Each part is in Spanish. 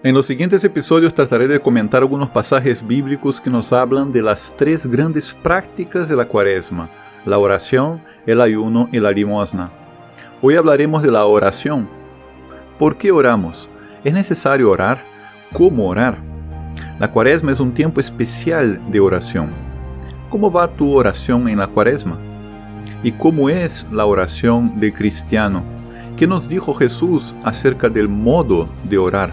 En los siguientes episodios trataré de comentar algunos pasajes bíblicos que nos hablan de las tres grandes prácticas de la Cuaresma: la oración, el ayuno y la limosna. Hoy hablaremos de la oración. ¿Por qué oramos? ¿Es necesario orar? ¿Cómo orar? La Cuaresma es un tiempo especial de oración. ¿Cómo va tu oración en la Cuaresma? ¿Y cómo es la oración del cristiano? ¿Qué nos dijo Jesús acerca del modo de orar?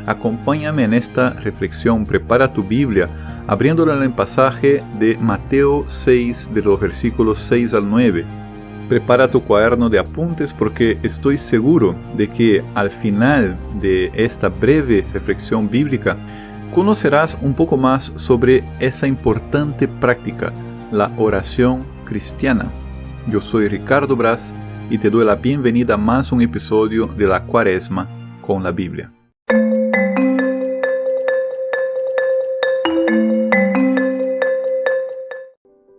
Acompáñame en esta reflexión. Prepara tu Biblia, abriéndola en el pasaje de Mateo 6, de los versículos 6 al 9. Prepara tu cuaderno de apuntes porque estoy seguro de que al final de esta breve reflexión bíblica conocerás un poco más sobre esa importante práctica, la oración cristiana. Yo soy Ricardo Braz y te doy la bienvenida a más un episodio de la Cuaresma con la Biblia.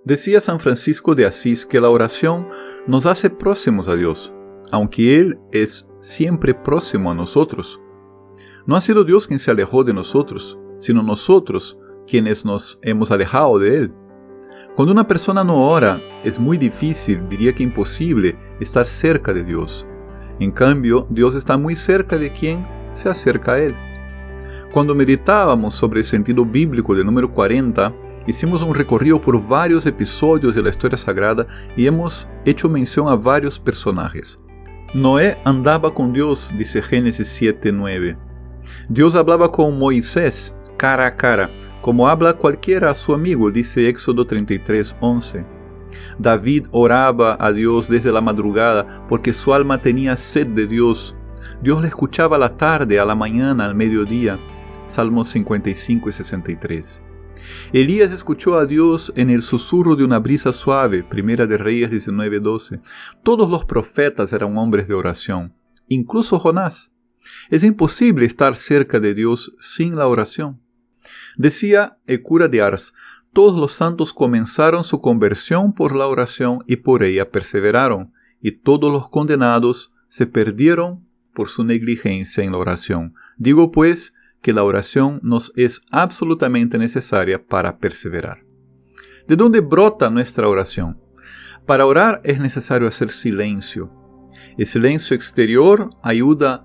Decía San Francisco de Asís que la oración nos hace próximos a Dios, aunque Él es siempre próximo a nosotros. No ha sido Dios quien se alejó de nosotros, sino nosotros quienes nos hemos alejado de Él. Cuando una persona no ora, es muy difícil, diría que imposible, estar cerca de Dios. En cambio, Dios está muy cerca de quien se acerca a Él. Cuando meditábamos sobre el sentido bíblico del número 40, hicimos un recorrido por varios episodios de la historia sagrada y hemos hecho mención a varios personajes. Noé andaba con Dios, dice Génesis 7:9. Dios hablaba con Moisés cara a cara, como habla cualquiera a su amigo, dice Éxodo 33:11. David oraba a Dios desde la madrugada porque su alma tenía sed de Dios. Dios le escuchaba a la tarde, a la mañana, al mediodía. Salmos 55 y 63. Elías escuchó a Dios en el susurro de una brisa suave, Primera de Reyes 19:12. Todos los profetas eran hombres de oración, incluso Jonás. Es imposible estar cerca de Dios sin la oración. Decía el cura de Ars: todos los santos comenzaron su conversión por la oración y por ella perseveraron, y todos los condenados se perdieron por su negligencia en la oración. Digo pues que la oración nos es absolutamente necesaria para perseverar. ¿De dónde brota nuestra oración? Para orar es necesario hacer silencio. El silencio exterior ayuda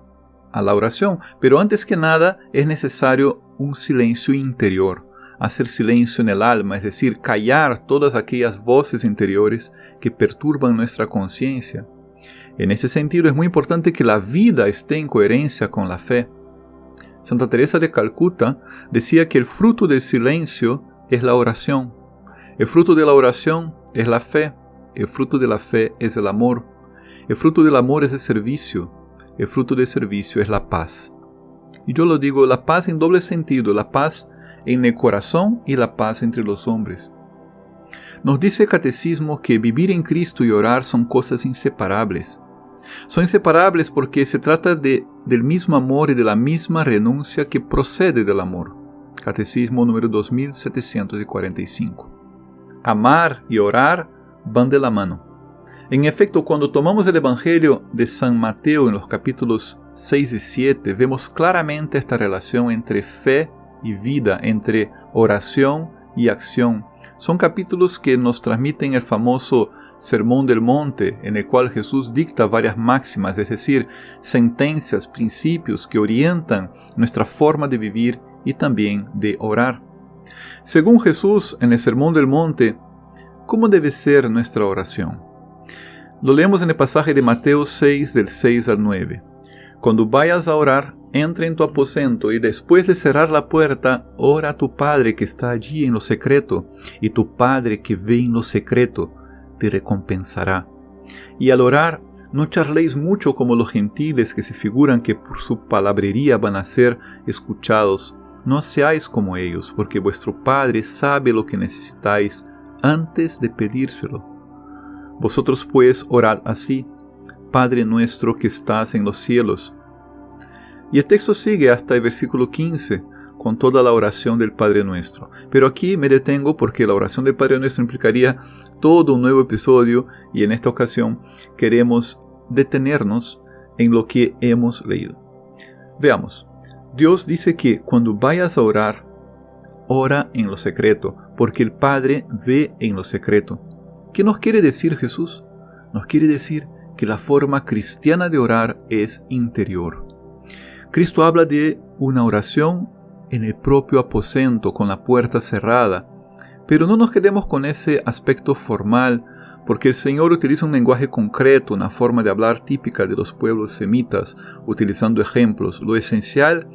a la oración, pero antes que nada es necesario un silencio interior, hacer silencio en el alma, es decir, callar todas aquellas voces interiores que perturban nuestra conciencia. En ese sentido es muy importante que la vida esté en coherencia con la fe. Santa Teresa de Calcuta decía que el fruto del silencio es la oración. El fruto de la oración es la fe. El fruto de la fe es el amor. El fruto del amor es el servicio. El fruto del servicio es la paz. Y yo lo digo, la paz en doble sentido, la paz en el corazón y la paz entre los hombres. Nos dice el Catecismo que vivir en Cristo y orar son cosas inseparables. Son inseparables porque se trata del mismo amor y de la misma renuncia que procede del amor. Catecismo número 2745. Amar y orar van de la mano. En efecto, cuando tomamos el Evangelio de San Mateo en los capítulos 6 y 7, vemos claramente esta relación entre fe y vida, entre oración y acción. Son capítulos que nos transmiten el famoso Sermón del Monte, en el cual Jesús dicta varias máximas, es decir, sentencias, principios que orientan nuestra forma de vivir y también de orar. Según Jesús, en el Sermón del Monte, ¿cómo debe ser nuestra oración? Lo leemos en el pasaje de Mateo 6, del 6 al 9. Cuando vayas a orar, entra en tu aposento y después de cerrar la puerta, ora a tu Padre que está allí en lo secreto, y tu Padre que ve en lo secreto te recompensará. Y al orar, no charléis mucho como los gentiles que se figuran que por su palabrería van a ser escuchados. No seáis como ellos, porque vuestro Padre sabe lo que necesitáis antes de pedírselo. Vosotros pues orad así: Padre nuestro que estás en los cielos. Y el texto sigue hasta el versículo 15, con toda la oración del Padre Nuestro. Pero aquí me detengo porque la oración del Padre Nuestro implicaría todo un nuevo episodio y en esta ocasión queremos detenernos en lo que hemos leído. Veamos. Dios dice que cuando vayas a orar, ora en lo secreto, porque el Padre ve en lo secreto. ¿Qué nos quiere decir Jesús? Nos quiere decir que la forma cristiana de orar es interior. Cristo habla de una oración en el propio aposento, con la puerta cerrada. Pero no nos quedemos con ese aspecto formal, porque el Señor utiliza un lenguaje concreto, una forma de hablar típica de los pueblos semitas, utilizando ejemplos. Lo esencial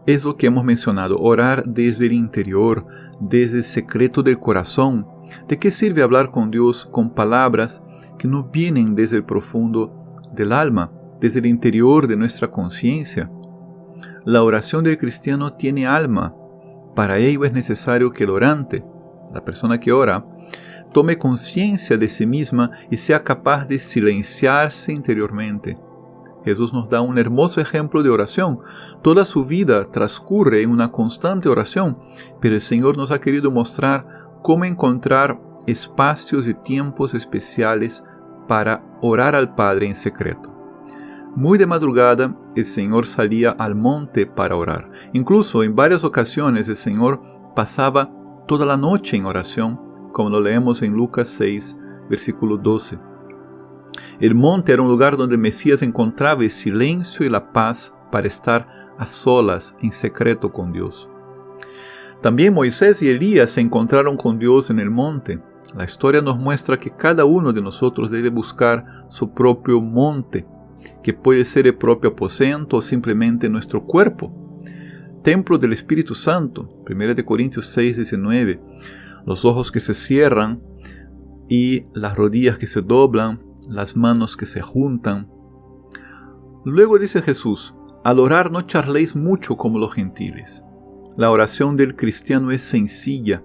es lo que hemos mencionado, orar desde el interior, desde el secreto del corazón. ¿De qué sirve hablar con Dios con palabras que no vienen desde el profundo del alma, desde el interior de nuestra conciencia? La oración del cristiano tiene alma. Para ello es necesario que el orante, la persona que ora, tome conciencia de sí misma y sea capaz de silenciarse interiormente. Jesús nos da un hermoso ejemplo de oración. Toda su vida transcurre en una constante oración, pero el Señor nos ha querido mostrar cómo encontrar espacios y tiempos especiales para orar al Padre en secreto. Muy de madrugada, el Señor salía al monte para orar. Incluso en varias ocasiones el Señor pasaba toda la noche en oración, como lo leemos en Lucas 6, versículo 12. El monte era un lugar donde el Mesías encontraba el silencio y la paz para estar a solas, en secreto con Dios. También Moisés y Elías se encontraron con Dios en el monte. La historia nos muestra que cada uno de nosotros debe buscar su propio monte, que puede ser el propio aposento o simplemente nuestro cuerpo. Templo del Espíritu Santo, 1 Corintios 6, 19. Los ojos que se cierran y las rodillas que se doblan, las manos que se juntan. Luego dice Jesús, al orar no charléis mucho como los gentiles. La oración del cristiano es sencilla.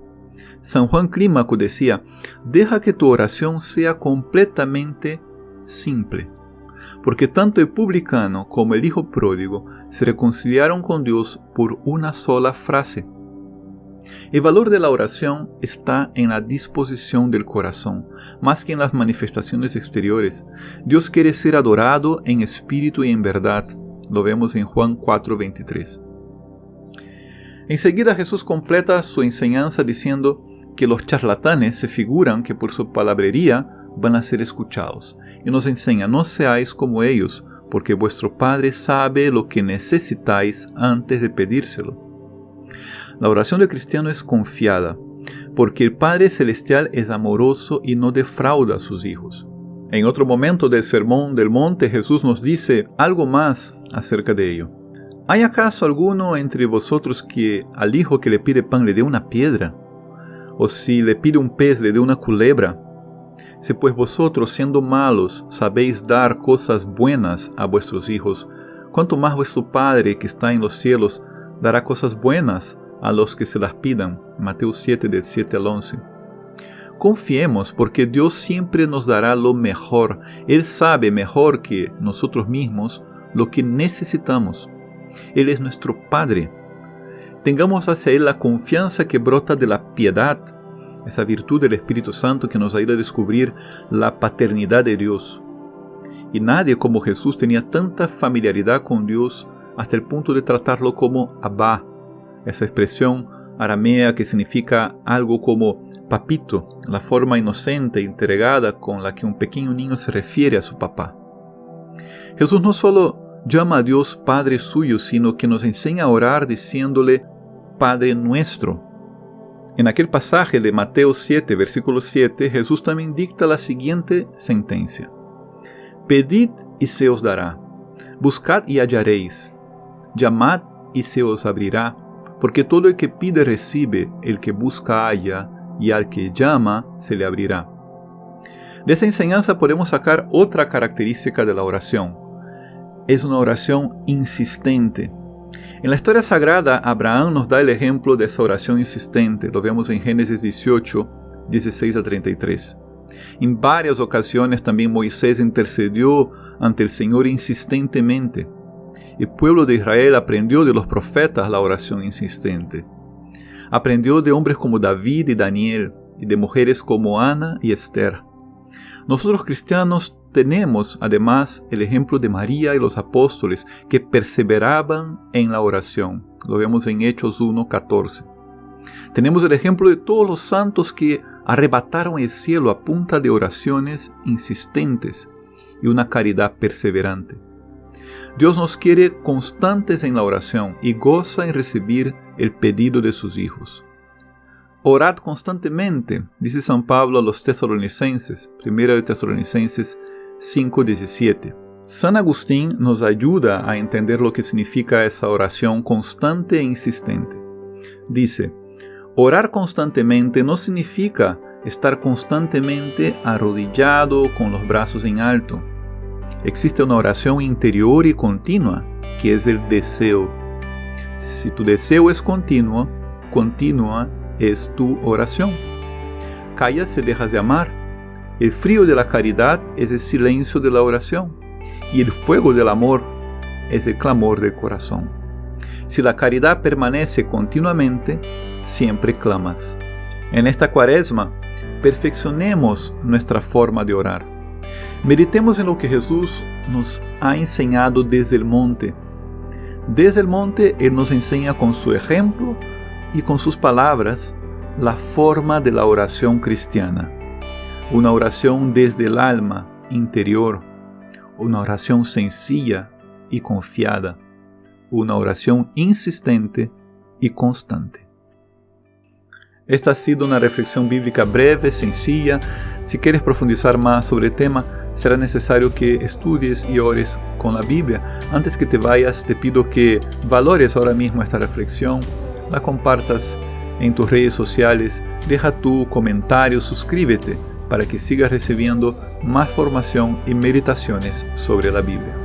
San Juan Clímaco decía, deja que tu oración sea completamente simple, porque tanto el publicano como el hijo pródigo se reconciliaron con Dios por una sola frase. El valor de la oración está en la disposición del corazón, más que en las manifestaciones exteriores. Dios quiere ser adorado en espíritu y en verdad. Lo vemos en Juan 4:23. Enseguida Jesús completa su enseñanza diciendo que los charlatanes se figuran que por su palabrería van a ser escuchados. Y nos enseña, no seáis como ellos, porque vuestro Padre sabe lo que necesitáis antes de pedírselo. La oración del cristiano es confiada, porque el Padre Celestial es amoroso y no defrauda a sus hijos. En otro momento del Sermón del Monte, Jesús nos dice algo más acerca de ello. ¿Hay acaso alguno entre vosotros que al hijo que le pide pan le dé una piedra? ¿O si le pide un pez le dé una culebra? Si pues vosotros, siendo malos, sabéis dar cosas buenas a vuestros hijos, ¿cuánto más vuestro Padre que está en los cielos dará cosas buenas a los que se las pidan? Mateo 7, del 7 al 11. Confiemos, porque Dios siempre nos dará lo mejor. Él sabe mejor que nosotros mismos lo que necesitamos. Él es nuestro Padre. Tengamos hacia Él la confianza que brota de la piedad, esa virtud del Espíritu Santo que nos ayuda a descubrir la paternidad de Dios. Y nadie como Jesús tenía tanta familiaridad con Dios hasta el punto de tratarlo como Abba, esa expresión aramea que significa algo como papito, la forma inocente e entregada con la que un pequeño niño se refiere a su papá. Jesús no solo llama a Dios Padre suyo, sino que nos enseña a orar diciéndole Padre nuestro. En aquel pasaje de Mateo 7, versículo 7, Jesús también dicta la siguiente sentencia. Pedid y se os dará, buscad y hallaréis, llamad y se os abrirá, porque todo el que pide recibe, el que busca halla, y al que llama se le abrirá. De esa enseñanza podemos sacar otra característica de la oración. Es una oración insistente. En la historia sagrada, Abraham nos da el ejemplo de esa oración insistente. Lo vemos en Génesis 18, 16 a 33. En varias ocasiones también Moisés intercedió ante el Señor insistentemente. El pueblo de Israel aprendió de los profetas la oración insistente. Aprendió de hombres como David y Daniel, y de mujeres como Ana y Esther. Nosotros cristianos tenemos además el ejemplo de María y los apóstoles que perseveraban en la oración. Lo vemos en Hechos 1:14. Tenemos el ejemplo de todos los santos que arrebataron el cielo a punta de oraciones insistentes y una caridad perseverante. Dios nos quiere constantes en la oración y goza en recibir el pedido de sus hijos. Orad constantemente, dice San Pablo a los tesalonicenses, 1 de Tesalonicenses 5:17. San Agustín nos ayuda a entender lo que significa esa oración constante e insistente. Dice, orar constantemente no significa estar constantemente arrodillado con los brazos en alto. Existe una oración interior y continua, que es el deseo. Si tu deseo es continuo, continua es tu oración. Callas si dejas de amar. El frío de la caridad es el silencio de la oración, y el fuego del amor es el clamor del corazón. Si la caridad permanece continuamente, siempre clamas. En esta Cuaresma, perfeccionemos nuestra forma de orar. Meditemos en lo que Jesús nos ha enseñado desde el monte. Desde el monte, Él nos enseña con su ejemplo y con sus palabras la forma de la oración cristiana. Una oración desde el alma interior, una oración sencilla y confiada, una oración insistente y constante. Esta ha sido una reflexión bíblica breve, sencilla. Si quieres profundizar más sobre el tema, será necesario que estudies y ores con la Biblia. Antes que te vayas, te pido que valores ahora mismo esta reflexión, la compartas en tus redes sociales, deja tu comentario, suscríbete para que sigas recibiendo más formación y meditaciones sobre la Biblia.